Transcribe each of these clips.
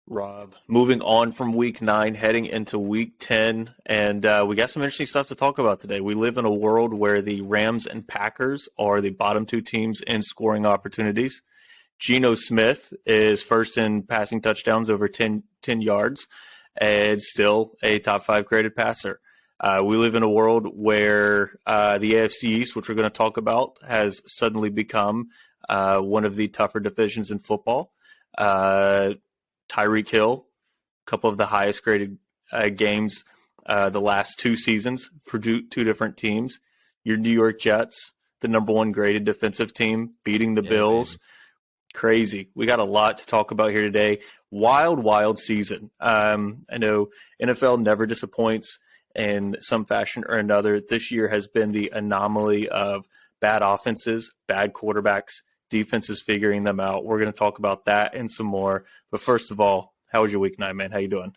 Rob. Moving on from week 9, heading into week 10, and we got some interesting stuff to talk about today. We live in a world where the Rams and Packers are the bottom two teams in scoring opportunities. Geno Smith is first in passing touchdowns over 10 yards and still a top 5 graded passer. We live in a world where the AFC East, which we're going to talk about, has suddenly become one of the tougher divisions in football. Tyreek Hill, a couple of the highest graded games the last 2 seasons for two different teams. Your New York Jets, the number 1 graded defensive team, beating the Bills. Baby. Crazy. We got a lot to talk about here today. Wild season. I know NFL never disappoints in some fashion or another. This year has been the anomaly of bad offenses, bad quarterbacks, defenses figuring them out. We're going to talk about that and some more. But first of all, how was your week 9, man? How you doing?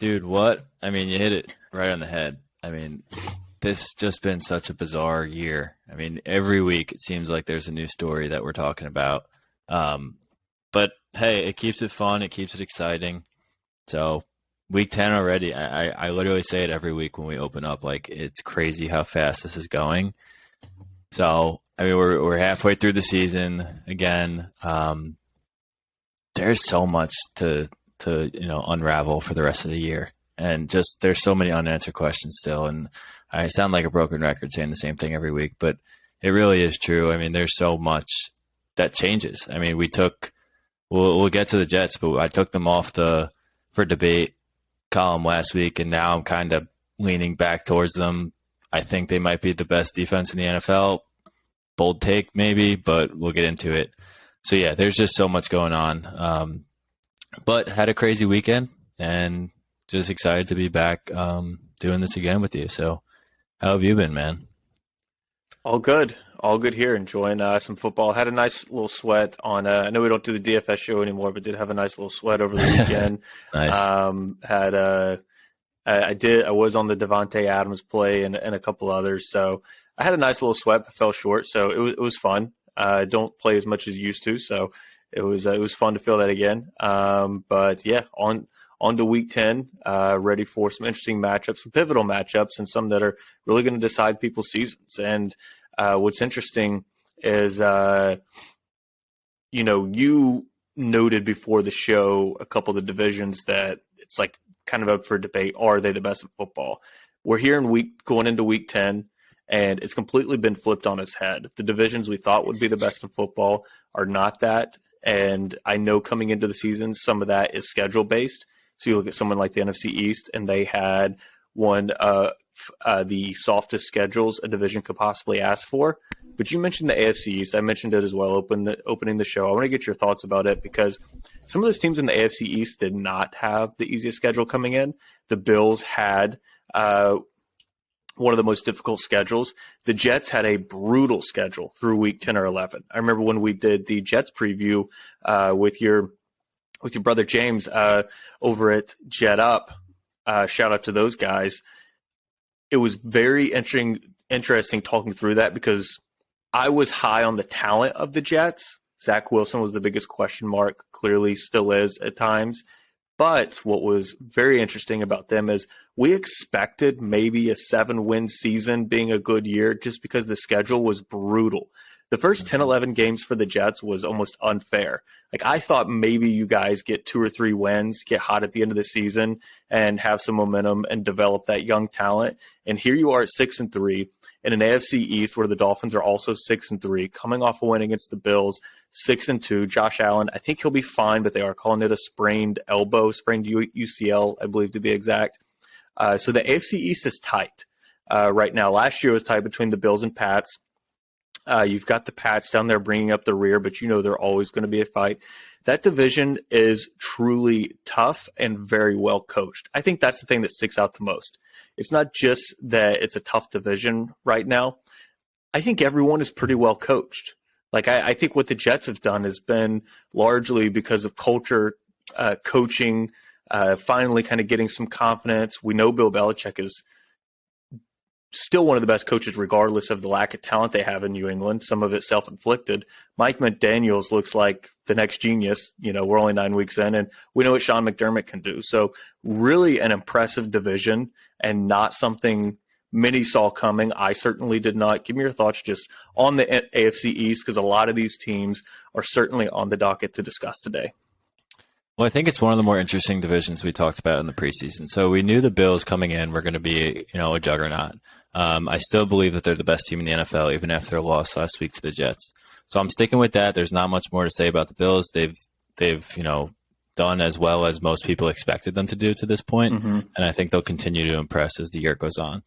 Dude, what? I mean, you hit it right on the head. I mean, this just been such a bizarre year. I mean, every week it seems like there's a new story that we're talking about. But hey, it keeps it fun. It keeps it exciting. So week 10 already. I literally say it every week when we open up. Like, it's crazy how fast this is going. So, I mean, we're halfway through the season again. There's so much to unravel for the rest of the year, and just there's so many unanswered questions still. And I sound like a broken record saying the same thing every week, but it really is true. I mean, there's so much that changes. I mean, we'll get to the Jets, but I took them off for debate column last week, and now I'm kind of leaning back towards them. I think they might be the best defense in the NFL. Bold take maybe, but we'll get into it. So yeah, there's just so much going on. But had a crazy weekend and just excited to be back doing this again with you. So how have you been, man? All good here. Enjoying some football. Had a nice little sweat on. I know we don't do the DFS show anymore, but did have a nice little sweat over the weekend. Nice. I was on the Devontae Adams play and a couple others. So I had a nice little sweat, but fell short. So it was fun. Don't play as much as you used to, so it was fun to feel that again. But yeah, on to week 10, ready for some interesting matchups, some pivotal matchups, and some that are really going to decide people's seasons. And what's interesting is, you noted before the show a couple of the divisions that it's like kind of up for debate. Are they the best in football? We're here going into week 10. And it's completely been flipped on its head. The divisions we thought would be the best in football are not that. And I know coming into the season, some of that is schedule-based. So you look at someone like the NFC East, and they had one of the softest schedules a division could possibly ask for. But you mentioned the AFC East. I mentioned it as well opening the show. I want to get your thoughts about it because some of those teams in the AFC East did not have the easiest schedule coming in. The Bills had one of the most difficult schedules. The Jets had a brutal schedule through week 10 or 11. I remember when we did the Jets preview with your brother James over at Jet Up. Shout out to those guys. It was very interesting talking through that because I was high on the talent of the Jets. Zach Wilson was the biggest question mark, clearly still is at times. But what was very interesting about them is we expected maybe a 7-win season being a good year just because the schedule was brutal. The first 10, 11 games for the Jets was almost unfair. Like, I thought maybe you guys get 2 or 3 wins, get hot at the end of the season, and have some momentum and develop that young talent. And here you are at 6-3 in an AFC East where the Dolphins are also 6-3, coming off a win against the Bills, 6-2. Josh Allen, I think he'll be fine, but they are calling it a sprained UCL, I believe to be exact. So the AFC East is tight right now. Last year was tight between the Bills and Pats. You've got the Pats down there bringing up the rear, but they're always going to be a fight. That division is truly tough and very well coached. I think that's the thing that sticks out the most. It's not just that it's a tough division right now. I think everyone is pretty well coached. Like, I think what the Jets have done has been largely because of culture, coaching, finally kind of getting some confidence. We know Bill Belichick is still one of the best coaches, regardless of the lack of talent they have in New England. Some of it self-inflicted. Mike McDaniels looks like the next genius. We're only 9 weeks in, and we know what Sean McDermott can do. So really an impressive division, and not something many saw coming. I certainly did not. Give me your thoughts just on the AFC East, because a lot of these teams are certainly on the docket to discuss today. Well, I think it's one of the more interesting divisions we talked about in the preseason. So we knew the Bills coming in were going to be, a juggernaut. I still believe that they're the best team in the NFL, even after their loss last week to the Jets. So I'm sticking with that. There's not much more to say about the Bills. They've done as well as most people expected them to do to this point, and I think they'll continue to impress as the year goes on.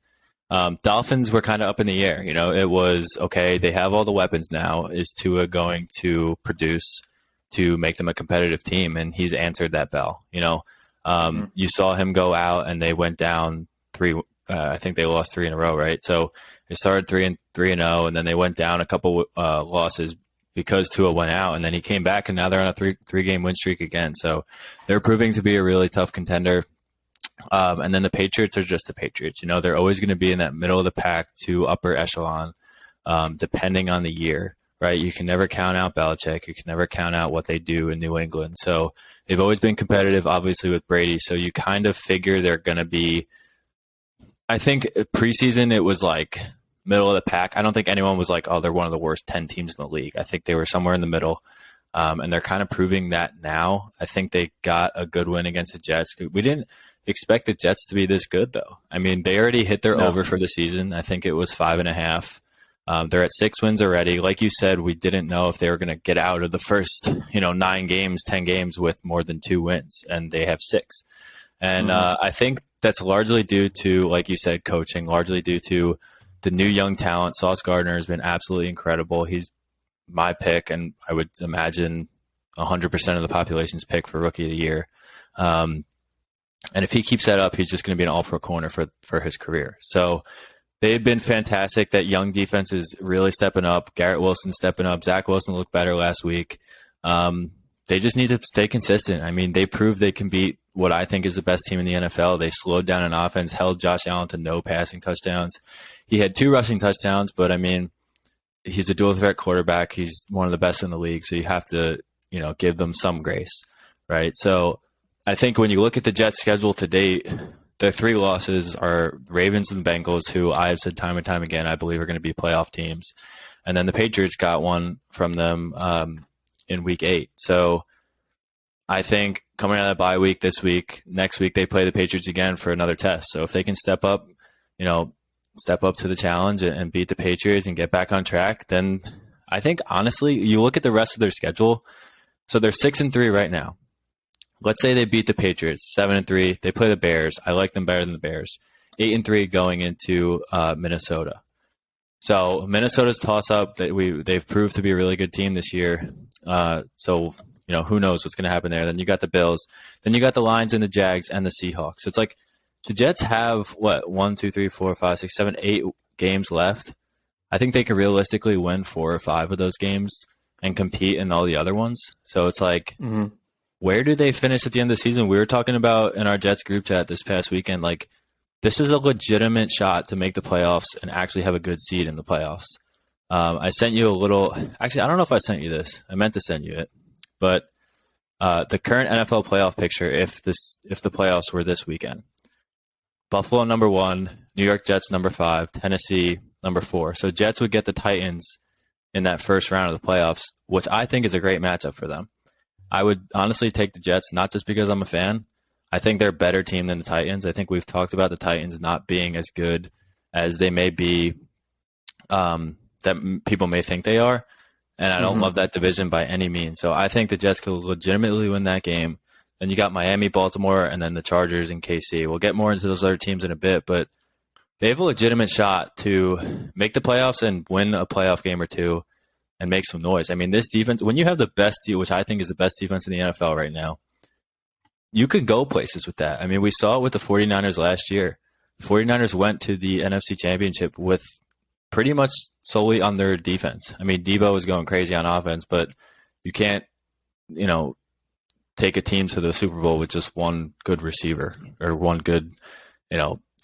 Dolphins were kind of up in the air. It was, okay, they have all the weapons now. Is Tua going to produce to make them a competitive team? And he's answered that bell. You saw him go out and they went down three. I think they lost 3 in a row, right? So they started 3-0, and then they went down a couple losses because Tua went out, and then he came back, and now they're on a three-game win streak again. So they're proving to be a really tough contender. And then the Patriots are just the Patriots. They're always going to be in that middle of the pack to upper echelon, depending on the year. Right, you can never count out Belichick. You can never count out what they do in New England. So they've always been competitive, obviously, with Brady. So you kind of figure they're going to be. I think preseason it was like middle of the pack. I don't think anyone was like, oh, they're one of the worst 10 teams in the league. I think they were somewhere in the middle, and they're kind of proving that now. I think they got a good win against the Jets. We didn't expect the Jets to be this good, though. I mean, they already hit their over for the season. I think it was 5.5. They're at 6 wins already. Like you said, we didn't know if they were going to get out of the first, 9 games, 10 games with more than 2 wins, and they have 6. And I think that's largely due to, like you said, coaching, largely due to the new young talent. Sauce Gardner has been absolutely incredible. He's my pick, and I would imagine 100% of the population's pick for Rookie of the Year. And if he keeps that up, he's just going to be an all-pro corner for his career. So they've been fantastic. That young defense is really stepping up. Garrett Wilson stepping up. Zach Wilson looked better last week. They just need to stay consistent. I mean, they proved they can beat what I think is the best team in the NFL. They slowed down an offense, held Josh Allen to no passing touchdowns. He had 2 rushing touchdowns, but I mean, he's a dual threat quarterback. He's one of the best in the league. So you have to, give them some grace, right? So I think when you look at the Jets' schedule to date, their 3 losses are Ravens and Bengals, who I have said time and time again, I believe are going to be playoff teams. And then the Patriots got one from them in week 8. So I think coming out of the bye week this week, next week they play the Patriots again for another test. So if they can step up to the challenge and beat the Patriots and get back on track, then I think honestly, you look at the rest of their schedule. So they're 6-3 right now. Let's say they beat the Patriots 7-3. They play the Bears. I like them better than the Bears. 8-3 going into Minnesota. So Minnesota's toss up. They've proved to be a really good team this year. So who knows what's going to happen there? Then you got the Bills. Then you got the Lions and the Jags and the Seahawks. So it's like the Jets have 1, 2, 3, 4, 5, 6, 7, 8 games left. I think they could realistically win 4 or 5 of those games and compete in all the other ones. So it's like, where do they finish at the end of the season? We were talking about in our Jets group chat this past weekend, like this is a legitimate shot to make the playoffs and actually have a good seed in the playoffs. I sent you a little, actually, I don't know if I sent you this. I meant to send you it, but the current NFL playoff picture, if the playoffs were this weekend, Buffalo number 1, New York Jets number 5, Tennessee number 4. So Jets would get the Titans in that first round of the playoffs, which I think is a great matchup for them. I would honestly take the Jets, not just because I'm a fan. I think they're a better team than the Titans. I think we've talked about the Titans not being as good as they may be, that people may think they are. And I don't love that division by any means. So I think the Jets could legitimately win that game. Then you got Miami, Baltimore, and then the Chargers and KC. We'll get more into those other teams in a bit, but they have a legitimate shot to make the playoffs and win a playoff game or 2 and make some noise. I mean, this defense, when you have the best, which I think is the best defense in the NFL right now, you could go places with that. I mean, we saw it with the 49ers last year. The 49ers went to the NFC Championship with pretty much solely on their defense. I mean, Debo was going crazy on offense, but you can't, take a team to the Super Bowl with just one good receiver or one good,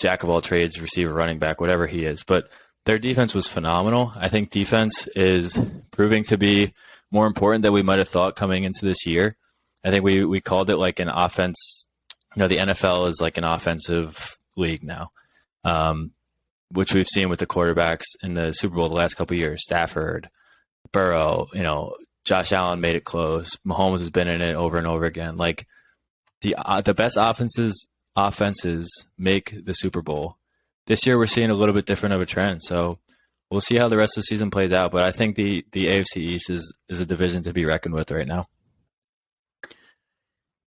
jack of all trades, receiver, running back, whatever he is. But their defense was phenomenal. I think defense is proving to be more important than we might have thought coming into this year. I think we called it like an offense. The NFL is like an offensive league now, which we've seen with the quarterbacks in the Super Bowl the last couple of years. Stafford, Burrow, Josh Allen made it close. Mahomes has been in it over and over again. Like the best offenses make the Super Bowl. This year we're seeing a little bit different of a trend. So we'll see how the rest of the season plays out. But I think the AFC East is a division to be reckoned with right now.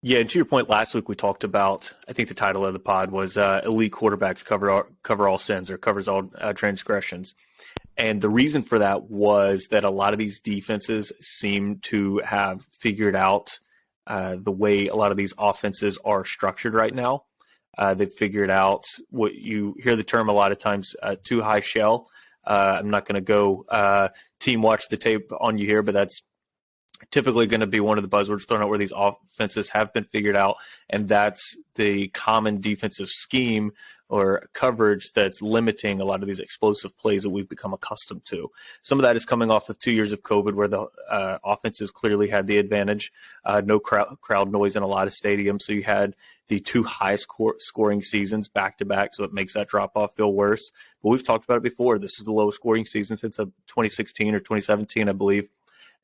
Yeah, and to your point, last week we talked about, I think the title of the pod was Elite Quarterbacks Cover All Sins, or Covers All Transgressions. And the reason for that was that a lot of these defenses seem to have figured out the way a lot of these offenses are structured right now. They've figured out what you hear the term a lot of times, too high shell. I'm not going to go team watch the tape on you here, but that's typically going to be one of the buzzwords thrown out where these offenses have been figured out, and that's the common defensive scheme or coverage that's limiting a lot of these explosive plays that we've become accustomed to. Some of that is coming off of 2 years of COVID where the offenses clearly had the advantage, no crowd noise in a lot of stadiums, so you had the two highest scoring seasons back-to-back, so it makes that drop-off feel worse. But we've talked about it before. This is the lowest scoring season since 2016 or 2017, I believe.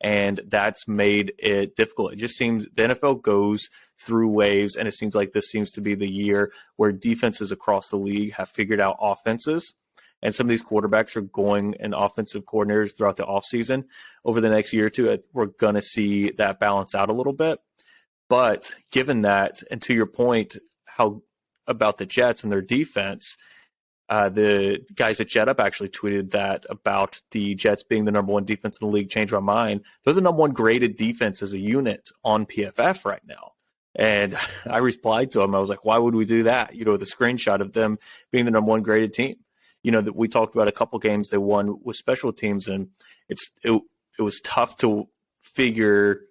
And that's made it difficult. It just seems the NFL goes through waves, and it seems like this seems to be the year where defenses across the league have figured out offenses. And some of these quarterbacks are going and offensive coordinators throughout the offseason. Over the next year or two, we're going to see that balance out a little bit. But given that, and to your point, how about the Jets and their defense, the guys at JetUp actually tweeted that about the Jets being the number one defense in the league. Changed my mind. They're the number one graded defense as a unit on PFF right now. And I replied to him. I was like, why would we do that? The screenshot of them being the number one graded team. That we talked about a couple games they won with special teams, and it was tough to figure.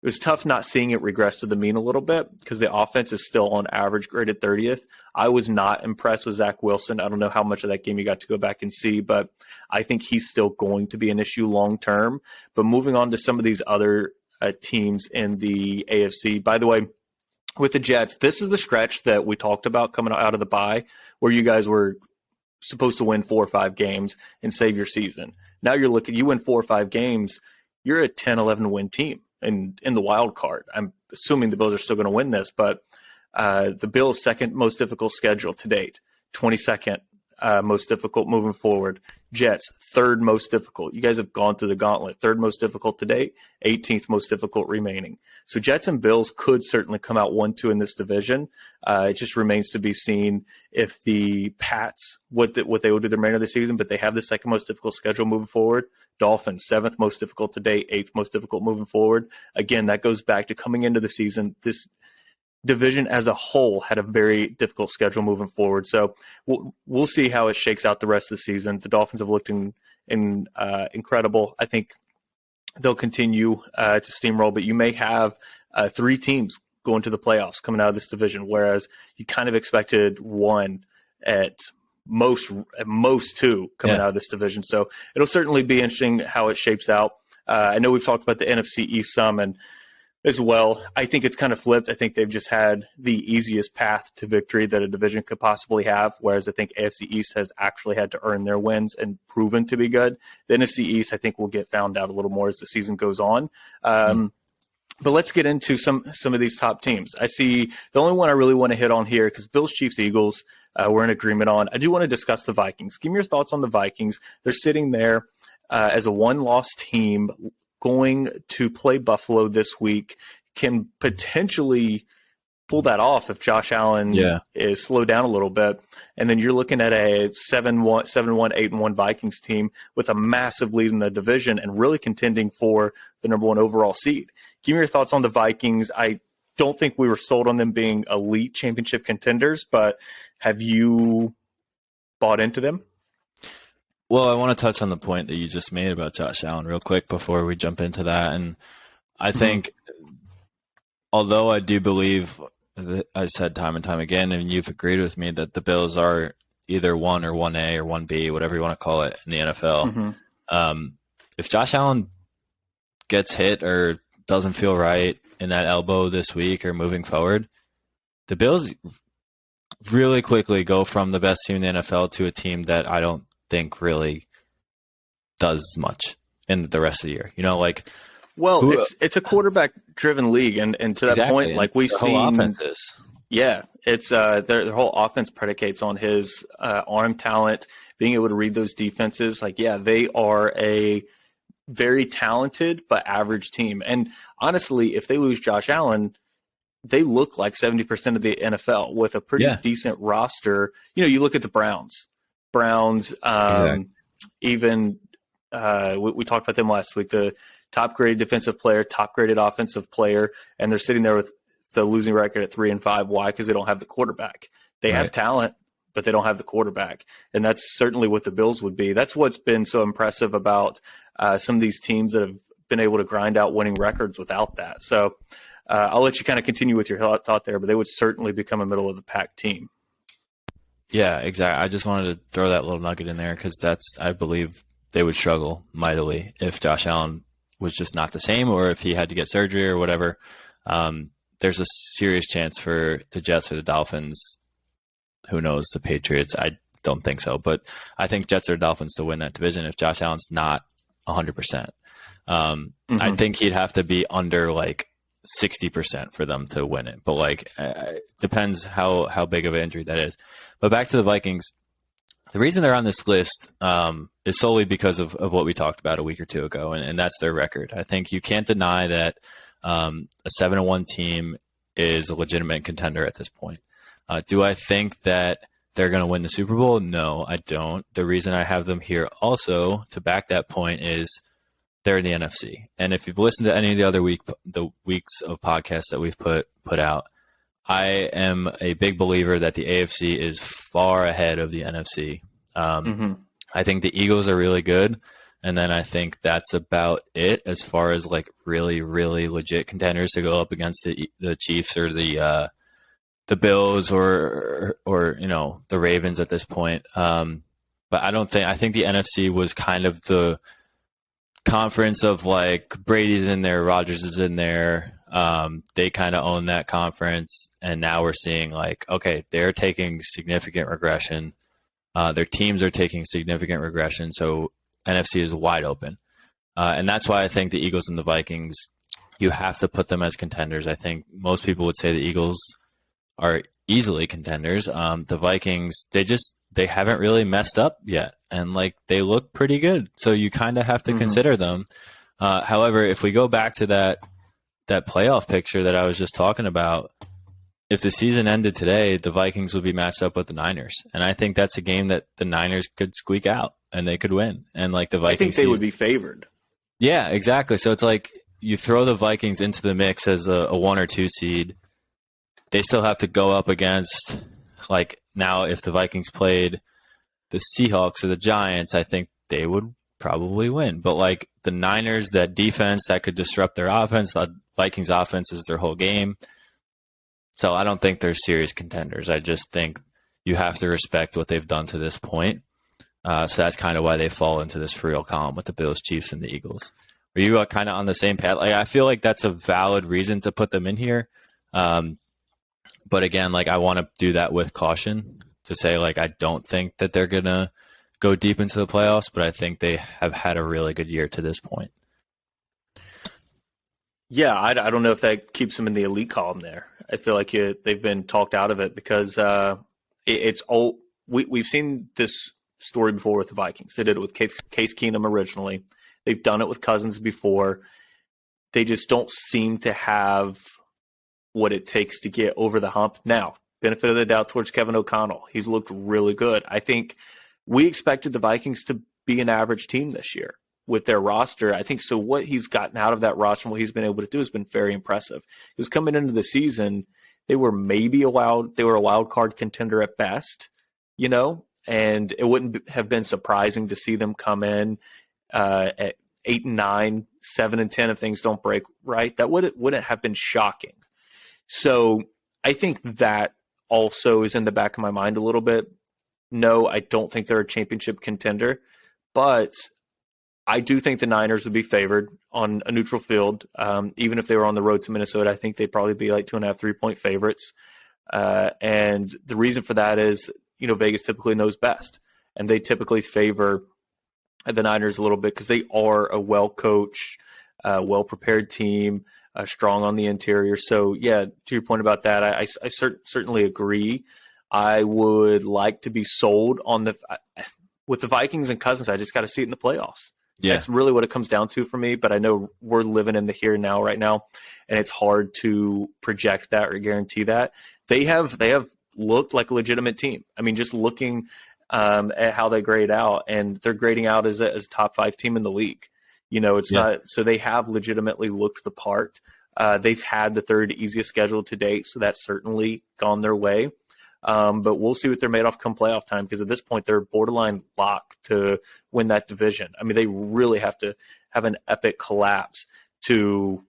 It was tough not seeing it regress to the mean a little bit because the offense is still on average graded 30th. I was not impressed with Zach Wilson. I don't know how much of that game you got to go back and see, but I think he's still going to be an issue long term. But moving on to some of these other teams in the AFC, by the way, with the Jets, this is the stretch that we talked about coming out of the bye where you guys were supposed to win 4 or 5 games and save your season. Now you win 4 or 5 games, you're a 10, 11 win team. In the wild card. I'm assuming the Bills are still going to win this, but the Bills' second most difficult schedule to date, 22nd most difficult moving forward. Jets, third most difficult. You guys have gone through the gauntlet. Third most difficult to date, 18th most difficult remaining. So Jets and Bills could certainly come out 1-2 in this division. It just remains to be seen if the Pats, what they will do the remainder of the season, but they have the second most difficult schedule moving forward. Dolphins, 7th most difficult to date, 8th most difficult moving forward. Again, that goes back to coming into the season. This division as a whole had a very difficult schedule moving forward. So we'll see how it shakes out the rest of the season. The Dolphins have looked incredible. I think they'll continue to steamroll, but you may have 3 teams going to the playoffs coming out of this division, whereas you kind of expected one at most 2 coming out of this division. So it'll certainly be interesting how it shapes out. I know we've talked about the NFC East some and as well. I think it's kind of flipped. I think they've just had the easiest path to victory that a division could possibly have, whereas I think AFC East has actually had to earn their wins and proven to be good. The NFC East, I think, will get found out a little more as the season goes on. But let's get into some of these top teams. I see the only one I really want to hit on here, because Bills, Chiefs, Eagles, we're in agreement on. I do want to discuss the Vikings. Give me your thoughts on the Vikings. They're sitting there as a one-loss team going to play Buffalo this week, can potentially pull that off if Josh Allen is slowed down a little bit. And then you're looking at a 7-1, 8-1 Vikings team with a massive lead in the division and really contending for the number 1 overall seed. Give me your thoughts on the Vikings. I don't think we were sold on them being elite championship contenders, but have you bought into them? Well, I want to touch on the point that you just made about Josh Allen real quick before we jump into that. And I think, although I do believe, I said time and time again, and you've agreed with me, that the Bills are either 1 or 1A or 1B, whatever you want to call it in the NFL. Mm-hmm. If Josh Allen gets hit or doesn't feel right in that elbow this week or moving forward, the Bills really quickly go from the best team in the NFL to a team that I don't think really does much in the rest of the year. Well, it's a quarterback driven league, and to that exactly. point, like we've the seen, whole offense is. yeah, it's their whole offense predicates on his arm talent, being able to read those defenses. Like, yeah, they are a very talented but average team. And honestly, if they lose Josh Allen, they look like 70% of the NFL with a pretty decent roster. You look at the Browns, Exactly. even we talked about them last week. The top graded defensive player, top graded offensive player, and they're sitting there with the losing record at 3-5. Why? Because they don't have the quarterback. They have talent, but they don't have the quarterback. And that's certainly what the Bills would be. That's what's been so impressive about some of these teams that have been able to grind out winning records without that. So I'll let you kind of continue with your thought there, but they would certainly become a middle of the pack team. Yeah, exactly. I just wanted to throw that little nugget in there because I believe they would struggle mightily if Josh Allen was just not the same, or if he had to get surgery or whatever. There's a serious chance for the Jets or the Dolphins. Who knows? The Patriots, I don't think so, but I think Jets or Dolphins to win that division if Josh Allen's not 100%. I think he'd have to be under like 60% for them to win it, but depends how big of an injury that is. But back to the Vikings. The reason they're on this list is solely because of what we talked about a week or two ago, and that's their record. I think you can't deny that a 7-1 team is a legitimate contender at this point. Do I think that they're going to win the Super Bowl? No, I don't. The reason I have them here also to back that point is they're in the NFC. And if you've listened to any of the other weeks of podcasts that we've put out, I am a big believer that the AFC is far ahead of the NFC. I think the Eagles are really good. And then I think that's about it as far as like really, really legit contenders to go up against the Chiefs or the Bills or the Ravens at this point. But I think the NFC was kind of the conference of like Brady's in there, Rodgers is in there. They kind of own that conference, and now we're seeing like, okay, they're taking significant regression. Their teams are taking significant regression, so NFC is wide open. And that's why I think the Eagles and the Vikings, you have to put them as contenders. I think most people would say the Eagles are easily contenders. The Vikings, they haven't really messed up yet, and like they look pretty good. So you kind of have to consider them. However, if we go back to that playoff picture that I was just talking about, if the season ended today, the Vikings would be matched up with the Niners, and I think that's a game that the Niners could squeak out and they could win. And like the Vikings, I think they would be favored. Yeah, exactly. So it's like you throw the Vikings into the mix as a 1 or 2 seed. They still have to go up against, like, now if the Vikings played the Seahawks or the Giants, I think they would probably win. But like the Niners, that defense that could disrupt their offense, the Vikings offense is their whole game. So I don't think they're serious contenders. I just think you have to respect what they've done to this point. So that's kind of why they fall into this for real column with the Bills, Chiefs, and the Eagles. Are you kind of on the same path? Like, I feel like that's a valid reason to put them in here. But again, like I want to do that with caution to say, like, I don't think that they're going to go deep into the playoffs, but I think they have had a really good year to this point. Yeah, I don't know if that keeps them in the elite column there. I feel like they've been talked out of it because it's old. We've seen this story before with the Vikings. They did it with Case Keenum originally. They've done it with Cousins before. They just don't seem to have what it takes to get over the hump. Now, benefit of the doubt towards Kevin O'Connell. He's looked really good. I think we expected the Vikings to be an average team this year with their roster. I think so. What he's gotten out of that roster and what he's been able to do has been very impressive. Because coming into the season, they were maybe a wild card contender at best, and it wouldn't have been surprising to see them come in at 8-9, 7-10 if things don't break right. That wouldn't have been shocking. So I think that also is in the back of my mind a little bit. No, I don't think they're a championship contender, but I do think the Niners would be favored on a neutral field. Even if they were on the road to Minnesota, I think they'd probably be like 2.5, 3-point favorites. And the reason for that is, Vegas typically knows best, and they typically favor the Niners a little bit because they are a well-coached, well-prepared team, strong on the interior. So, yeah, to your point about that, I certainly agree. I would like to be sold on with the Vikings and Cousins. I just got to see it in the playoffs. Yeah. That's really what it comes down to for me. But I know we're living in the here and now right now, and it's hard to project that or guarantee that. They have looked like a legitimate team. I mean, just looking at how they grade out, and they're grading out as a top 5 team in the league. It's not, so they have legitimately looked the part. They've had the third easiest schedule to date, so that's certainly gone their way. But we'll see what they're made of come playoff time, because at this point they're borderline locked to win that division. I mean, they really have to have an epic collapse to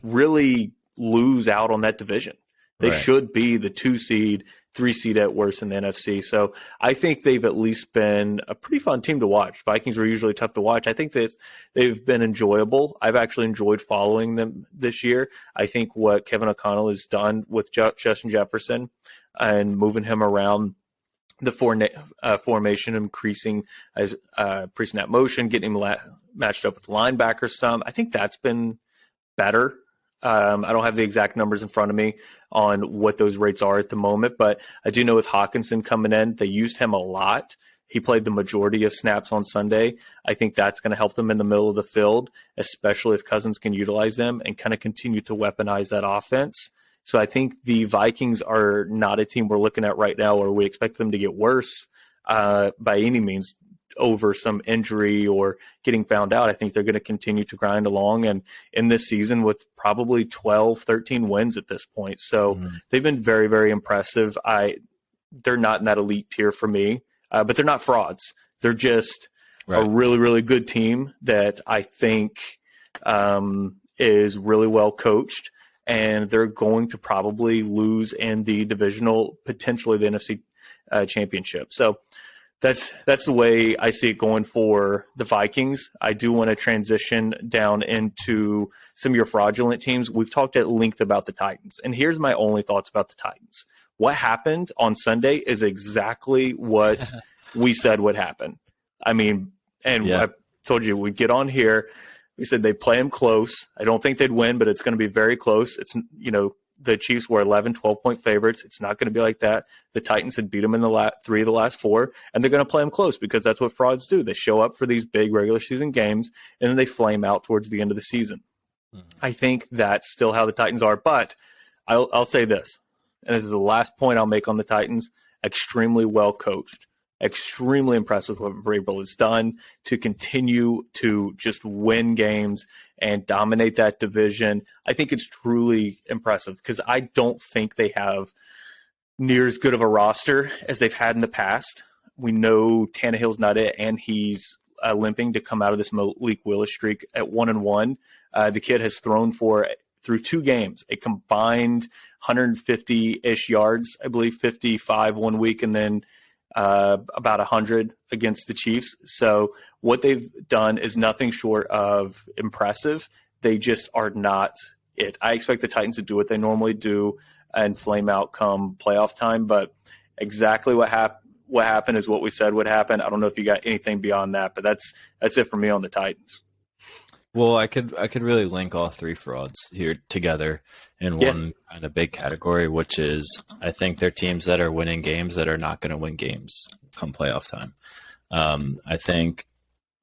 really lose out on that division. They should be the 2 seed, 3 seed at worst in the NFC. So I think they've at least been a pretty fun team to watch. Vikings were usually tough to watch. I think they've been enjoyable. I've actually enjoyed following them this year. I think what Kevin O'Connell has done with Justin Jefferson and moving him around the formation, increasing pre-snap motion, getting him matched up with linebackers some. I think that's been better. I don't have the exact numbers in front of me on what those rates are at the moment, but I do know with Hawkinson coming in, they used him a lot. He played the majority of snaps on Sunday. I think that's going to help them in the middle of the field, especially if Cousins can utilize them and kind of continue to weaponize that offense. So I think the Vikings are not a team we're looking at right now, or we expect them to get worse by any means over some injury or getting found out. I think they're going to continue to grind along, and in this season with probably 12, 13 wins at this point. So they've been very, very impressive. They're not in that elite tier for me, but they're not frauds. They're just a really, really good team that I think is really well coached, and they're going to probably lose in the divisional, potentially the NFC championship. So that's the way I see it going for the Vikings. I do want to transition down into some of your fraudulent teams. We've talked at length about the Titans, and here's my only thoughts about the Titans. What happened on Sunday is exactly what we said would happen. I mean, and I told you we'd get on here. We said they'd play them close. I don't think they'd win, but it's going to be very close. It's, the Chiefs were 11, 12-point favorites. It's not going to be like that. The Titans had beat them in the 3 of the last 4, and they're going to play them close because that's what frauds do. They show up for these big regular season games, and then they flame out towards the end of the season. I think that's still how the Titans are, but I'll say this, and this is the last point I'll make on the Titans: extremely well coached. Extremely impressed with what Vrabel has done to continue to just win games and dominate that division. I think it's truly impressive because I don't think they have near as good of a roster as they've had in the past. We know Tannehill's not it, and he's limping to come out of this Malik Willis streak at 1-1. The kid has thrown through 2 games, a combined 150-ish yards, I believe 55 one week, and then about 100 against the Chiefs. So what they've done is nothing short of impressive. They just are not it. I expect the Titans to do what they normally do and flame out come playoff time, but exactly what happened is what we said would happen. I don't know if you got anything beyond that, but that's it for me on the Titans. Well, I could really link all 3 frauds here together in one kind of big category, which is I think they're teams that are winning games that are not going to win games come playoff time. I think,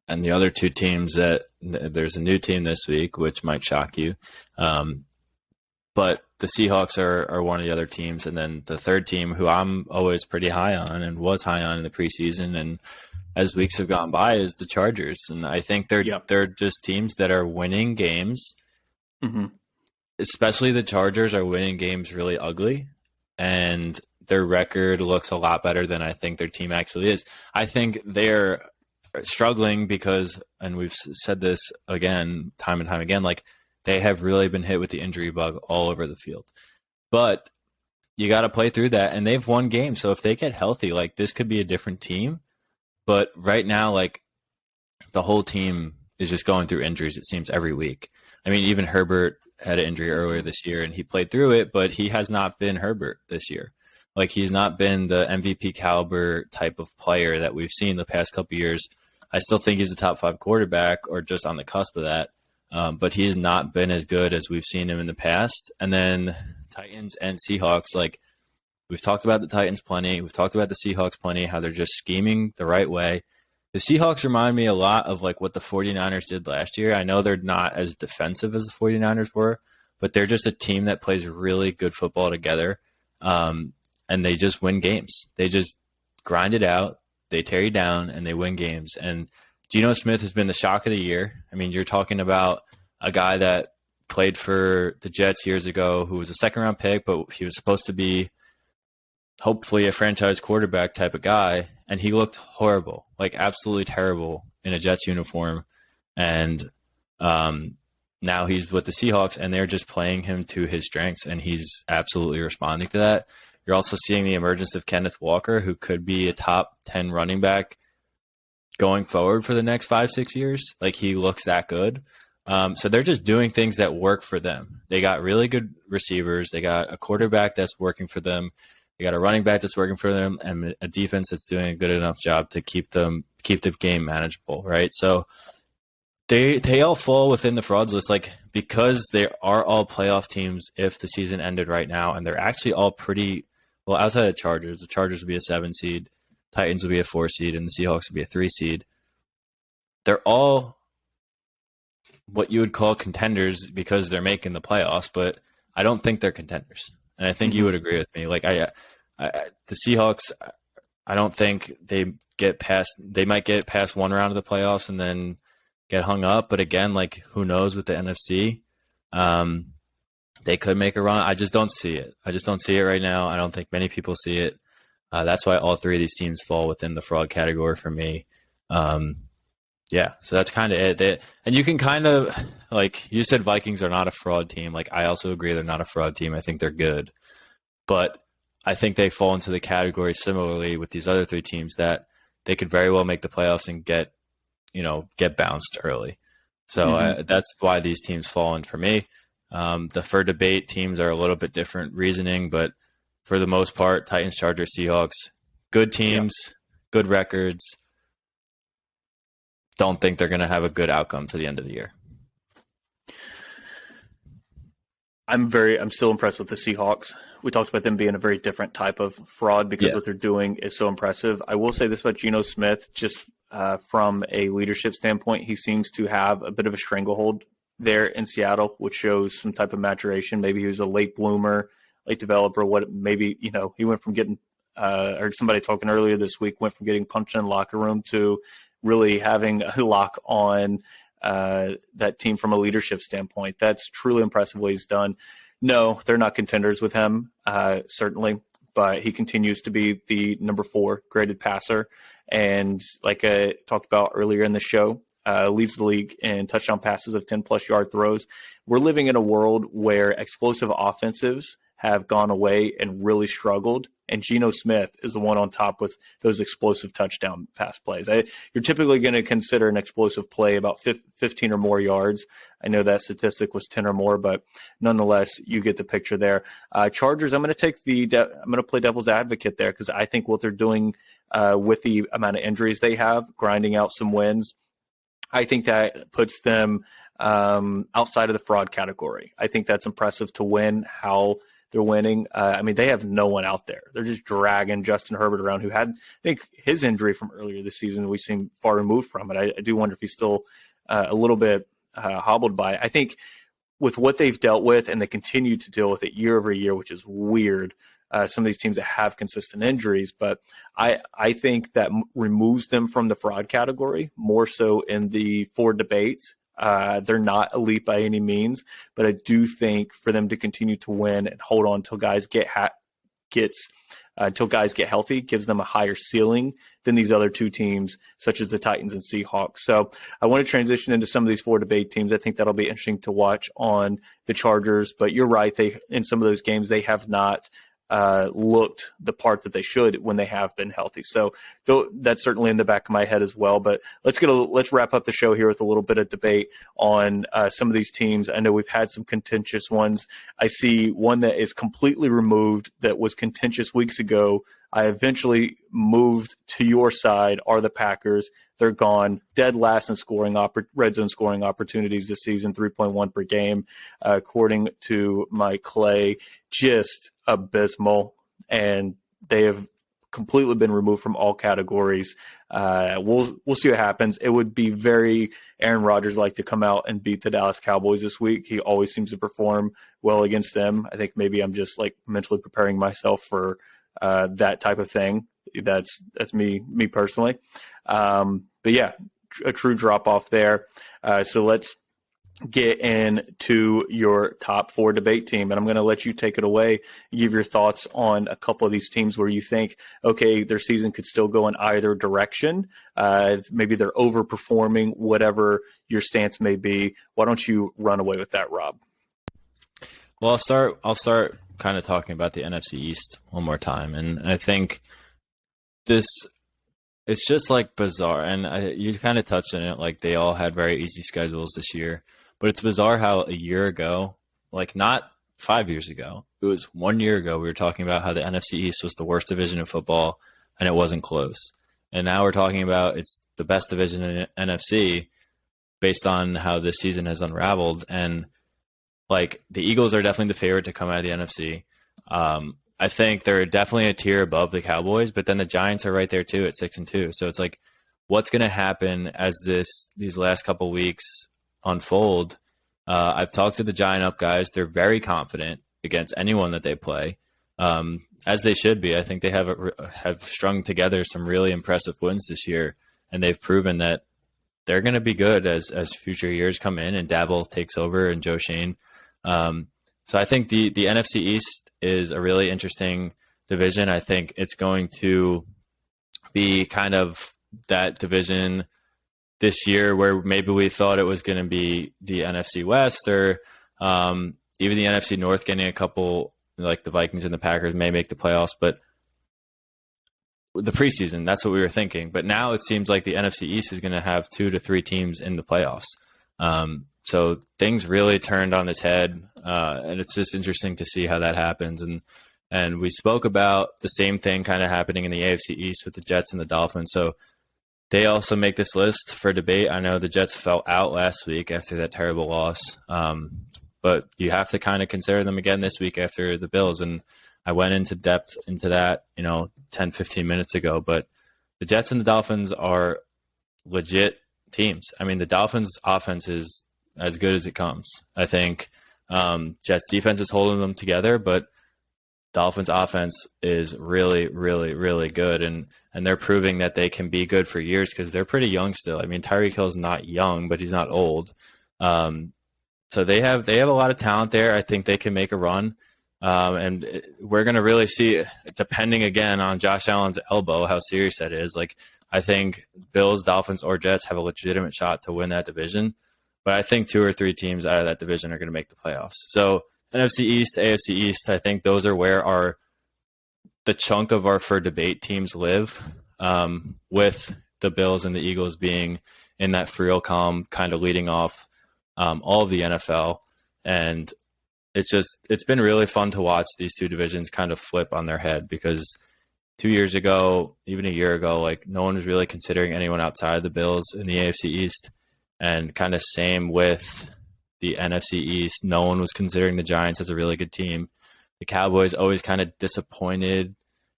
and the other 2 teams that there's a new team this week, which might shock you, but the Seahawks are one of the other teams, and then the third team who I'm always pretty high on and was high on in the preseason and as weeks have gone by is the Chargers. And I think they're just teams that are winning games. Especially the Chargers are winning games really ugly, and their record looks a lot better than I think their team actually is. I think they're struggling because, and we've said this again, time and time again, like they have really been hit with the injury bug all over the field. But you got to play through that. And they've won games. So if they get healthy, like this could be a different team. But right now, like the whole team is just going through injuries, it seems, every week. I mean, even Herbert had an injury earlier this year and he played through it, but he has not been Herbert this year. Like he's not been the MVP caliber type of player that we've seen the past couple of years. I still think he's a top 5 quarterback or just on the cusp of that. But he has not been as good as we've seen him in the past. And then Titans and Seahawks, like we've talked about the Titans plenty. We've talked about the Seahawks plenty, how they're just scheming the right way. The Seahawks remind me a lot of like what the 49ers did last year. I know they're not as defensive as the 49ers were, but they're just a team that plays really good football together. And they just win games. They just grind it out. They tear you down and they win games. And Geno Smith has been the shock of the year. I mean, you're talking about a guy that played for the Jets years ago who was a second-round pick, but he was supposed to be hopefully a franchise quarterback type of guy, and he looked horrible, like absolutely terrible in a Jets uniform. And now he's with the Seahawks, and they're just playing him to his strengths, and he's absolutely responding to that. You're also seeing the emergence of Kenneth Walker, who could be a top 10 running back going forward for the next 5-6 years. Like he looks that good. So they're just doing things that work for them. They got really good receivers. They got a quarterback that's working for them. They got a running back that's working for them, and a defense that's doing a good enough job to keep the game manageable, right? So they all fall within the frauds list, like because they are all playoff teams if the season ended right now, and they're actually all pretty well outside of the Chargers would be a 7 seed, Titans would be a 4 seed, and the Seahawks would be a 3 seed. They're all what you would call contenders because they're making the playoffs, but I don't think they're contenders. And I think you would agree with me. Like the Seahawks, I don't think they get past. They might get past one round of the playoffs and then get hung up. But again, like who knows with the NFC? They could make a run. I just don't see it. I just don't see it right now. I don't think many people see it. That's why all 3 of these teams fall within the fraud category for me. Yeah, so that's kind of it. And you can kind of, like you said, Vikings are not a fraud team. Like I also agree they're not a fraud team. I think they're good. But I think they fall into the category similarly with these other 3 teams that they could very well make the playoffs and get bounced early. So that's why these teams fall in for me. The for debate teams are a little bit different reasoning, but for the most part, Titans, Chargers, Seahawks, good teams, good records. Don't think they're going to have a good outcome to the end of the year. I'm still impressed with the Seahawks. We talked about them being a very different type of fraud because what they're doing is so impressive. I will say this about Geno Smith, just from a leadership standpoint, he seems to have a bit of a stranglehold there in Seattle, which shows some type of maturation. Maybe he was a late bloomer, late developer. He went from getting, I heard somebody talking earlier this week, went from getting punched in the locker room to really having a lock on that team from a leadership standpoint. That's truly impressive what he's done. No, they're not contenders with him, certainly, but he continues to be the number 4 graded passer. And like I talked about earlier in the show, leads the league in touchdown passes of 10-plus yard throws. We're living in a world where explosive offensives have gone away and really struggled, and Geno Smith is the one on top with those explosive touchdown pass plays. You're typically going to consider an explosive play about 15 or more yards. I know that statistic was 10 or more, but nonetheless, you get the picture there. Chargers, I'm going to play devil's advocate there because I think what they're doing with the amount of injuries they have, grinding out some wins, I think that puts them outside of the fraud category. I think that's impressive to win how they're winning. They have no one out there. They're just dragging Justin Herbert around, who had, I think, his injury from earlier this season. We seem far removed from it. I do wonder if he's still a little bit hobbled by it. I think with what they've dealt with, and they continue to deal with it year over year, which is weird, some of these teams that have consistent injuries, but I think that removes them from the fraud category more so in the for debates. They're not elite by any means, but I do think for them to continue to win and hold on until guys get healthy gives them a higher ceiling than these other 2 teams, such as the Titans and Seahawks. So I want to transition into some of these for debate teams. I think that'll be interesting to watch on the Chargers, but you're right. In some of those games, they have not looked the part that they should when they have been healthy. So that's certainly in the back of my head as well. But let's wrap up the show here with a little bit of debate on some of these teams. I know we've had some contentious ones. I see one that is completely removed that was contentious weeks ago. I eventually moved to your side, are the Packers. They're gone, dead last in scoring red zone scoring opportunities this season, 3.1 per game, according to Mike Clay. Just abysmal, and they have completely been removed from all categories. We'll see what happens. It would be very Aaron Rodgers like to come out and beat the Dallas Cowboys this week. He always seems to perform well against them. I think maybe I'm just like mentally preparing myself for that type of thing. That's me personally. But yeah, a true drop off there. So let's get into your top 4 debate team, and I'm going to let you take it away and give your thoughts on a couple of these teams where you think, okay, their season could still go in either direction. Maybe they're overperforming, whatever your stance may be. Why don't you run away with that, Rob? Well, I'll start kind of talking about the NFC East one more time. And I think it's just like bizarre. And you kind of touched on it, like they all had very easy schedules this year. But it's bizarre how a year ago, like not 5 years ago, it was 1 year ago, we were talking about how the NFC East was the worst division of football and it wasn't close. And now we're talking about it's the best division in NFC based on how this season has unraveled. And like the Eagles are definitely the favorite to come out of the NFC. I think they're definitely a tier above the Cowboys, but then the Giants are right there too at 6-2. So it's like, what's going to happen as these last couple weeks unfold? I've talked to the Giant Up guys. They're very confident against anyone that they play, as they should be. I think they have strung together some really impressive wins this year, and they've proven that they're going to be good as future years come in and Dabble takes over and Joe Shane. So I think the NFC East is a really interesting division. I think it's going to be kind of that division this year where maybe we thought it was going to be the NFC West or even the NFC North getting a couple, like the Vikings and the Packers may make the playoffs, but the preseason, that's what we were thinking. But now it seems like the NFC East is going to have 2 to 3 teams in the playoffs. So things really turned on its head, and it's just interesting to see how that happens. And we spoke about the same thing kind of happening in the AFC East with the Jets and the Dolphins. So they also make this list for debate. I know the Jets fell out last week after that terrible loss, but you have to kind of consider them again this week after the Bills. And I went into depth into that, 10, 15 minutes ago. But the Jets and the Dolphins are legit teams. I mean, the Dolphins' offense is as good as it comes. I think Jets' defense is holding them together, but Dolphins' offense is really, really, really good. And they're proving that they can be good for years because they're pretty young still. I mean, Tyreek Hill's not young, but he's not old. So they have a lot of talent there. I think they can make a run. And we're going to really see, depending again on Josh Allen's elbow, how serious that is. Like, I think Bills, Dolphins, or Jets have a legitimate shot to win that division. But I think 2 or 3 teams out of that division are going to make the playoffs. So NFC East, AFC East, I think those are where the chunk of our for debate teams live, with the Bills and the Eagles being in that Friel column, kind of leading off all of the NFL. And it's been really fun to watch these 2 divisions kind of flip on their head, because 2 years ago, even a year ago, like no one was really considering anyone outside of the Bills in the AFC East. And kind of same with the NFC East. No one was considering the Giants as a really good team. The Cowboys always kind of disappointed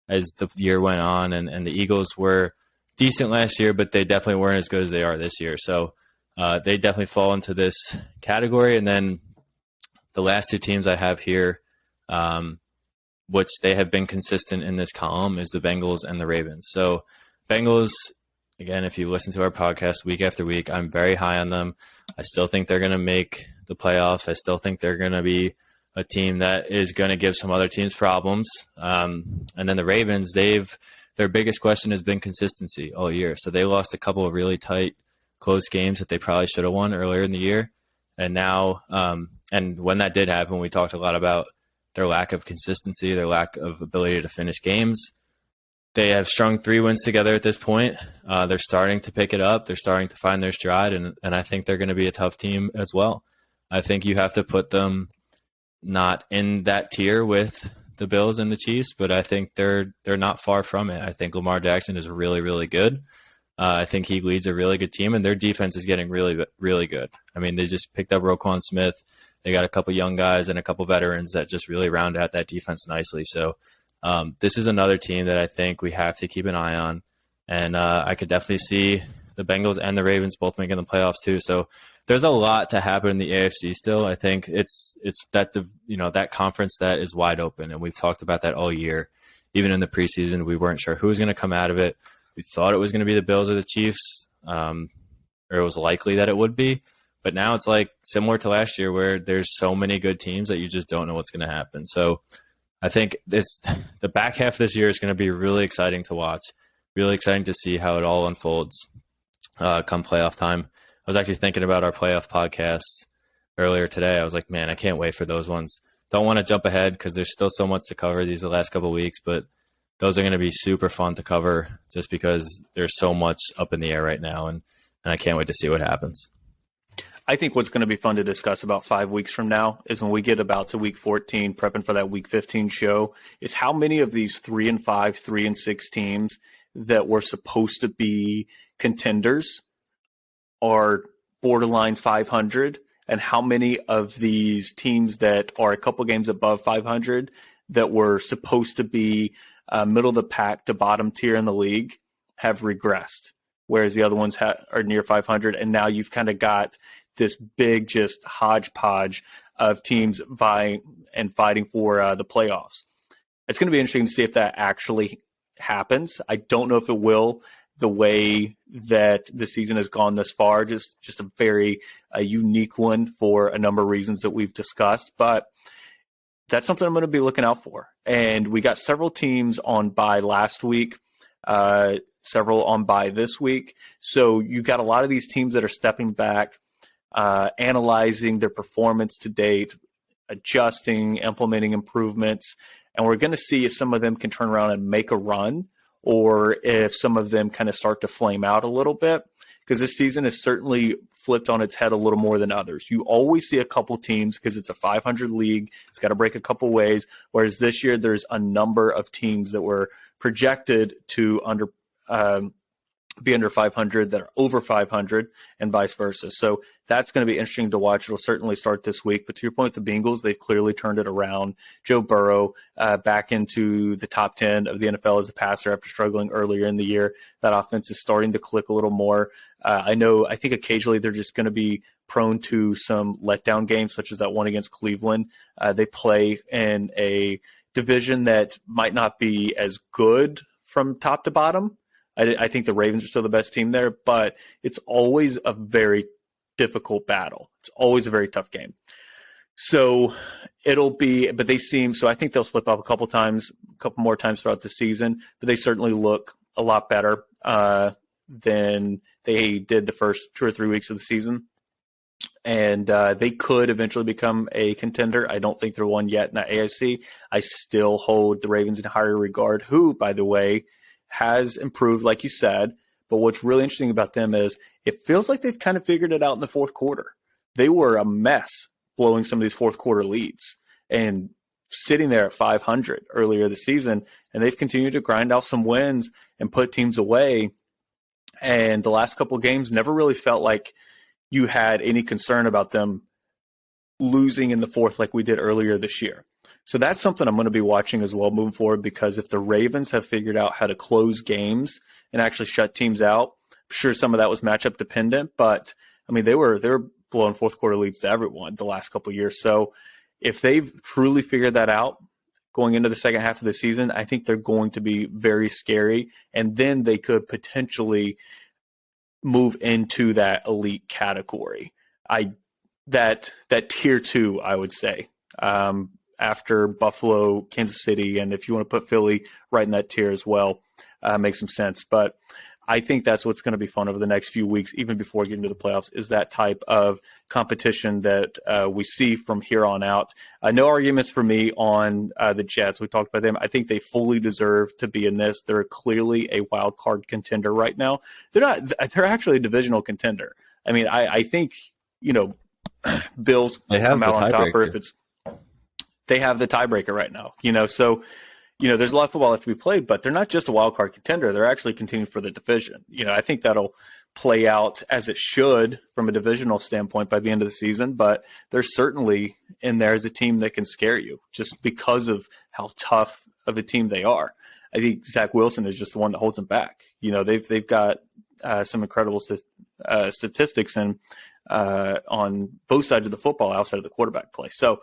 as the year went on. And the Eagles were decent last year, but they definitely weren't as good as they are this year. So they definitely fall into this category. And then the last 2 teams I have here, which they have been consistent in this column, is the Bengals and the Ravens. So Bengals, again, if you listen to our podcast week after week, I'm very high on them. I still think they're going to make the playoffs. I still think they're going to be a team that is going to give some other teams problems. And then the Ravens, their biggest question has been consistency all year. So they lost a couple of really tight, close games that they probably should have won earlier in the year. And now, and when that did happen, we talked a lot about their lack of consistency, their lack of ability to finish games. They have strung 3 wins together at this point. They're starting to pick it up. They're starting to find their stride, and I think they're going to be a tough team as well. I think you have to put them not in that tier with the Bills and the Chiefs, but I think they're not far from it. I think Lamar Jackson is really, really good. I think he leads a really good team, and their defense is getting really, really good. I mean, they just picked up Roquan Smith. They got a couple young guys and a couple veterans that just really round out that defense nicely. So this is another team that I think we have to keep an eye on. And I could definitely see the Bengals and the Ravens both making the playoffs too. So there's a lot to happen in the AFC still. I think it's that that conference that is wide open, and we've talked about that all year. Even in the preseason, we weren't sure who was going to come out of it. We thought it was going to be the Bills or the Chiefs, or it was likely that it would be. But now it's like similar to last year where there's so many good teams that you just don't know what's going to happen. So I think the back half of this year is going to be really exciting to watch, really exciting to see how it all unfolds come playoff time. I was actually thinking about our playoff podcasts earlier today. I was like, man, I can't wait for those ones. Don't want to jump ahead because there's still so much to cover these last couple of weeks, but those are going to be super fun to cover just because there's so much up in the air right now, and I can't wait to see what happens. I think what's going to be fun to discuss about 5 weeks from now is when we get about to week 14, prepping for that week 15 show, is how many of these 3-5, 3-6 teams that were supposed to be contenders are borderline 500, and how many of these teams that are a couple games above 500 that were supposed to be middle of the pack to bottom tier in the league have regressed, whereas the other ones are near 500. And now you've kind of got this big just hodgepodge of teams vying and fighting for the playoffs. It's going to be interesting to see if that actually happens. I don't know if it will, the way that the season has gone thus far, just a very unique one for a number of reasons that we've discussed. But that's something I'm going to be looking out for. And we got several teams on bye last week, several on bye this week. So you got a lot of these teams that are stepping back, analyzing their performance to date, adjusting, implementing improvements. And we're going to see if some of them can turn around and make a run, or if some of them kind of start to flame out a little bit, because this season has certainly flipped on its head a little more than others. You always see a couple teams, because it's a 500 league, it's got to break a couple ways, whereas this year there's a number of teams that were projected to be under 500 that are over 500, and vice versa. So that's going to be interesting to watch. It'll certainly start this week. But to your point, the Bengals, they've clearly turned it around. Joe Burrow back into the top 10 of the NFL as a passer after struggling earlier in the year. That offense is starting to click a little more. I think occasionally they're just going to be prone to some letdown games, such as that one against Cleveland. They play in a division that might not be as good from top to bottom. I think the Ravens are still the best team there, but it's always a very difficult battle. It's always a very tough game. So I think they'll slip up a couple more times throughout the season, but they certainly look a lot better than they did the first 2 or 3 weeks of the season. And they could eventually become a contender. I don't think they're one yet in the AFC. I still hold the Ravens in higher regard, who, by the way, has improved, like you said. But what's really interesting about them is it feels like they've kind of figured it out in the fourth quarter. They were a mess blowing some of these fourth quarter leads and sitting there at 500 earlier this season. And they've continued to grind out some wins and put teams away. And the last couple of games never really felt like you had any concern about them losing in the fourth like we did earlier this year. So that's something I'm going to be watching as well moving forward, because if the Ravens have figured out how to close games and actually shut teams out, I'm sure some of that was matchup dependent, but I mean, they were blowing fourth quarter leads to everyone the last couple of years. So if they've truly figured that out going into the second half of the season, I think they're going to be very scary, and then they could potentially move into that elite category. That tier 2, I would say. After Buffalo, Kansas City, and if you want to put Philly right in that tier as well, makes some sense. But I think that's what's going to be fun over the next few weeks, even before getting to the playoffs, is that type of competition that we see from here on out. No arguments for me on the Jets. We talked about them. I think they fully deserve to be in this. They're clearly a wild card contender right now. They're not. They're actually a divisional contender. I mean, I think, Bills come out on top, or if it's they have the tiebreaker right now. So. There's a lot of football left to be played, but they're not just a wild card contender. They're actually continuing for the division. I think that'll play out as it should from a divisional standpoint by the end of the season, but they're certainly in there as a team that can scare you just because of how tough of a team they are. I think Zach Wilson is just the one that holds them back. They've got some incredible statistics and on both sides of the football outside of the quarterback play. So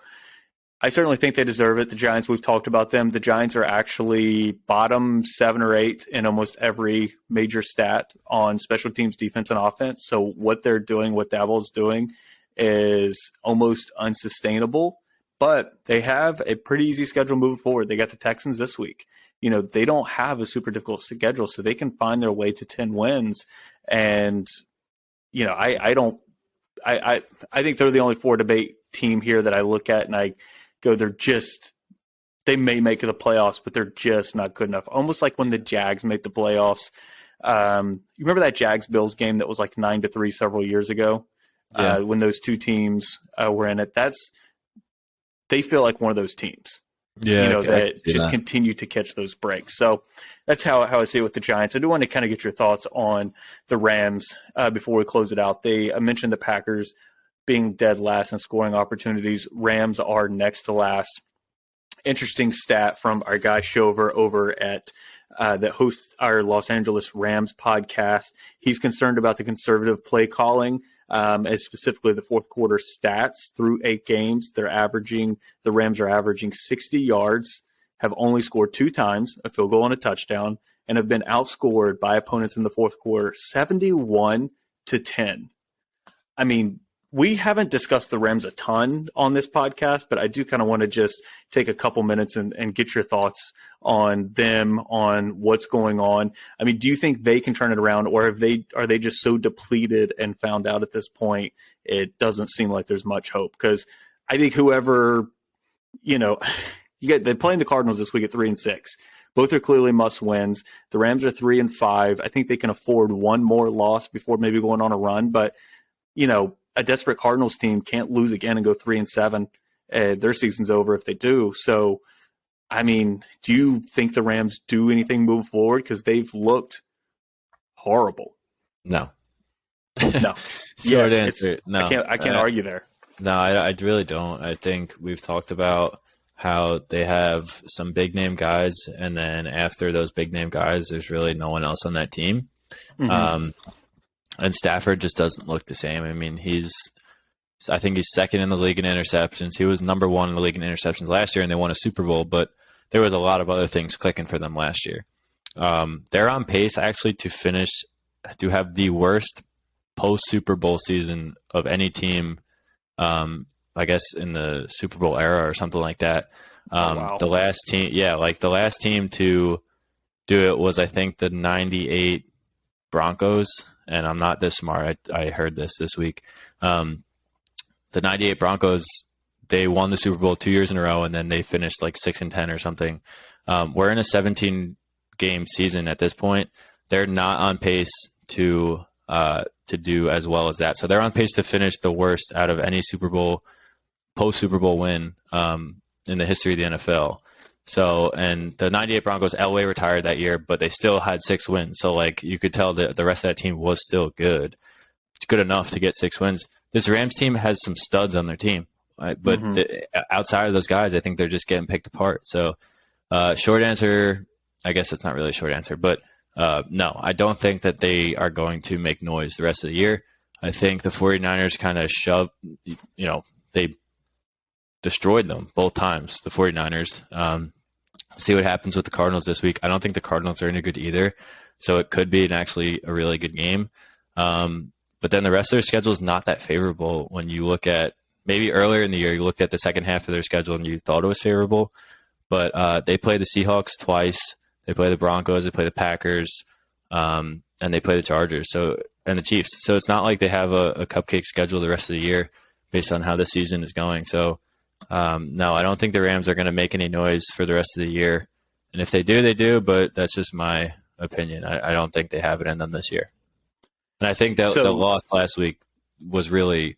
I certainly think they deserve it. The Giants, we've talked about them. The Giants are actually bottom 7 or 8 in almost every major stat on special teams, defense, and offense. So what they're doing, what Daboll's doing, is almost unsustainable. But they have a pretty easy schedule moving forward. They got the Texans this week. They don't have a super difficult schedule, so they can find their way to 10 wins. And, I think they're the only 4 debate team here that I look at and I go, they may make the playoffs, but they're just not good enough. Almost like when the Jags make the playoffs. You remember that Jags-Bills game that was like 9-3 several years ago? Yeah. When those two teams were in it. They feel like one of those teams. Yeah, that just continue to catch those breaks. So that's how I see it with the Giants. I do want to kind of get your thoughts on the Rams before we close it out. I mentioned the Packers being dead last in scoring opportunities. Rams are next to last. Interesting stat from our guy Shover over at that hosts our Los Angeles Rams podcast. He's concerned about the conservative play calling, as specifically the fourth quarter stats through 8 games. The Rams are averaging 60 yards, have only scored 2 times, a field goal and a touchdown, and have been outscored by opponents in the fourth quarter 71-10. I mean, we haven't discussed the Rams a ton on this podcast, but I do kind of want to just take a couple minutes and get your thoughts on them, on what's going on. I mean, do you think they can turn it around, or are they just so depleted and found out at this point it doesn't seem like there's much hope? Because I think whoever, they're playing the Cardinals this week at 3-6. Both are clearly must wins. The Rams are 3-5. I think they can afford one more loss before maybe going on a run, but a desperate Cardinals team can't lose again and go 3-7. Their season's over if they do. So, I mean, do you think the Rams do anything moving forward? Because they've looked horrible. No. No. Short answer, no. I can't argue there. No, I really don't. I think we've talked about how they have some big-name guys, and then after those big-name guys, there's really no one else on that team. Mm-hmm. And Stafford just doesn't look the same. I mean, I think he's second in the league in interceptions. He was number 1 in the league in interceptions last year, and they won a Super Bowl, but there was a lot of other things clicking for them last year. They're on pace actually to have the worst post-Super Bowl season of any team, I guess in the Super Bowl era or something like that. Wow. The last team to do it was, I think, the 98 Broncos. And I'm not this smart. I heard this week. The 98 Broncos, they won the Super Bowl 2 years in a row, and then they finished like 6-10 or something. We're in a 17-game season at this point. They're not on pace to do as well as that. So they're on pace to finish the worst out of any post-Super Bowl win in the history of the NFL. So, and the 98 Broncos, Elway retired that year, but they still had 6 wins. So, like, you could tell that the rest of that team was still good. It's good enough to get 6 wins. This Rams team has some studs on their team, right? But outside of those guys, I think they're just getting picked apart. So, short answer, I guess it's not really a short answer, but no, I don't think that they are going to make noise the rest of the year. I think the 49ers kind of they destroyed them both times, the 49ers. See what happens with the Cardinals this week. I don't think the Cardinals are any good either, so it could be actually a really good game. But then the rest of their schedule is not that favorable. When you look at maybe earlier in the year, you looked at the second half of their schedule and you thought it was favorable. But they play the Seahawks twice. They play the Broncos. They play the Packers. and they play the Chargers and the Chiefs. So it's not like they have a cupcake schedule the rest of the year based on how the season is going. So no, I don't think the Rams are going to make any noise for the rest of the year. And if they do, they do. But that's just my opinion. I don't think they have it in them this year. And I think that the loss last week was really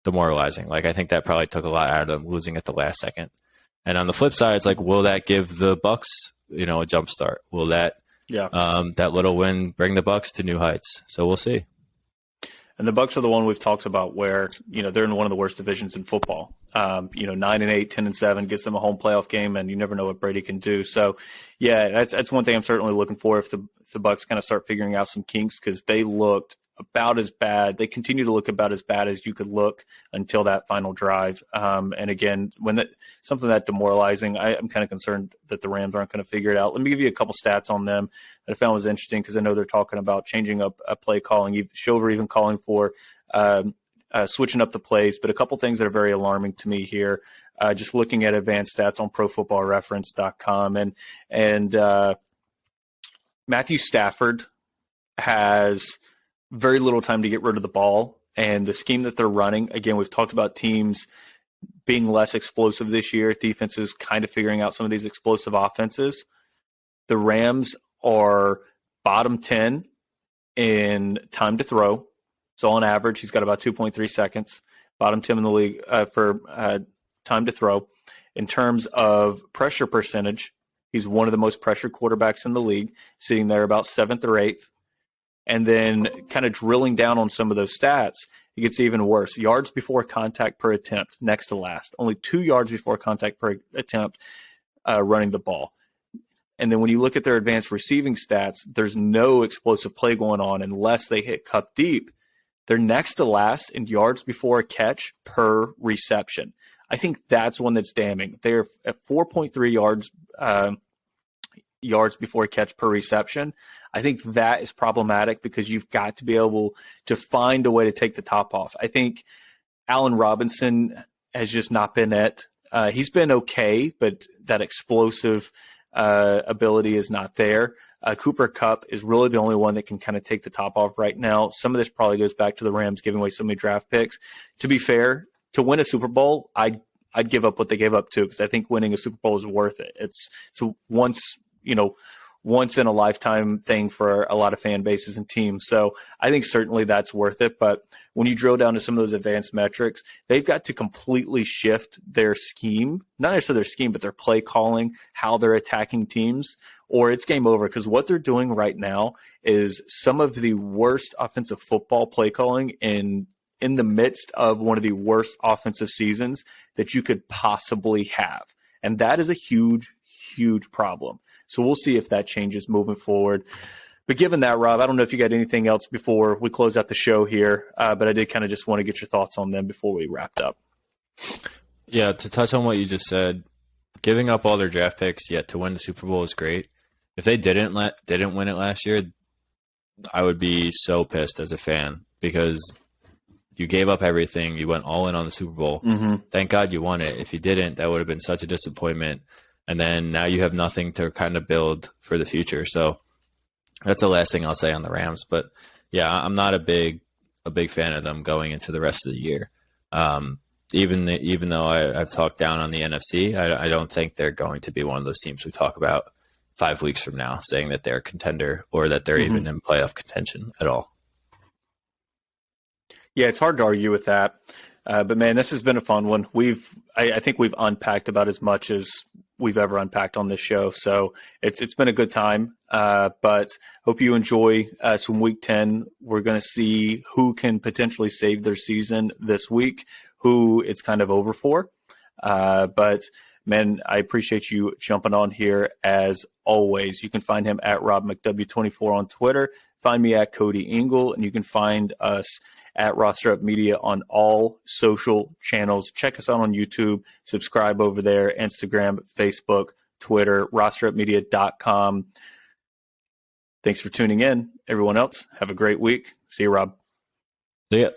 demoralizing. Like, I think that probably took a lot out of them, losing at the last second. And on the flip side, it's like, will that give the Bucs, a jump start? Will that that little win bring the Bucs to new heights? So we'll see. And the Bucs are the one we've talked about where, they're in one of the worst divisions in football. 9-8, 10-7 gets them a home playoff game, and you never know what Brady can do. So, yeah, that's one thing I'm certainly looking for if the Bucs kind of start figuring out some kinks, because they looked about as bad. They continue to look about as bad as you could look until that final drive. And again, when something that demoralizing, I'm kind of concerned that the Rams aren't going to figure it out. Let me give you a couple stats on them that I found was interesting, because I know they're talking about changing up play calling. Shover even calling for switching up the plays, but a couple things that are very alarming to me here. Just looking at advanced stats on ProFootballReference.com, and Matthew Stafford has very little time to get rid of the ball, and the scheme that they're running, again, we've talked about teams being less explosive this year, defenses kind of figuring out some of these explosive offenses. The Rams are bottom 10 in time to throw. So on average, he's got about 2.3 seconds, bottom 10 in the league for time to throw. In terms of pressure percentage, he's one of the most pressured quarterbacks in the league, sitting there about 7th or 8th. And then kind of drilling down on some of those stats, it gets even worse. Yards before contact per attempt, next to last. Only 2 yards before contact per attempt running the ball. And then when you look at their advanced receiving stats, there's no explosive play going on unless they hit cup deep. They're next to last in yards before a catch per reception. I think that's one that's damning. They're at 4.3 yards before a catch per reception. I think that is problematic, because you've got to be able to find a way to take the top off. I think Allen Robinson has just not been it. He's been okay, but that explosive ability is not there. Cooper Kupp is really the only one that can kind of take the top off right now. Some of this probably goes back to the Rams giving away so many draft picks. To be fair, to win a Super Bowl, I'd give up what they gave up too, because I think winning a Super Bowl is worth it. It's once in a lifetime thing for a lot of fan bases and teams. So I think certainly that's worth it. But when you drill down to some of those advanced metrics, they've got to completely shift their scheme, not necessarily their scheme, but their play calling, how they're attacking teams, or it's game over. Because what they're doing right now is some of the worst offensive football play calling in the midst of one of the worst offensive seasons that you could possibly have. And that is a huge, huge problem. So we'll see if that changes moving forward. But given that, Rob, I don't know if you got anything else before we close out the show here, but I did kind of just want to get your thoughts on them before we wrapped up. Yeah, to touch on what you just said, giving up all their draft picks yet to win the Super Bowl is great. If they didn't win it last year, I would be so pissed as a fan, because you gave up everything. You went all in on the Super Bowl. Mm-hmm. Thank God you won it. If you didn't, that would have been such a disappointment. And then now you have nothing to kind of build for the future. So that's the last thing I'll say on the Rams. But yeah, I'm not a big fan of them going into the rest of the year. Even though I've talked down on the NFC, I don't think they're going to be one of those teams we talk about 5 weeks from now, saying that they're a contender or that they're even in playoff contention at all. Yeah, it's hard to argue with that. But man, this has been a fun one. I think we've unpacked about as much as we've ever unpacked on this show. So it's been a good time. But hope you enjoy some week 10. We're going to see who can potentially save their season this week, who it's kind of over for. But man, I appreciate you jumping on here as always. You can find him at RobMcW24 on Twitter. Find me at Cody Engel, and you can find us at Roster Up Media on all social channels. Check us out on YouTube. Subscribe over there. Instagram, Facebook, Twitter, rosterupmedia.com. Thanks for tuning in. Everyone else, have a great week. See you, Rob. See ya.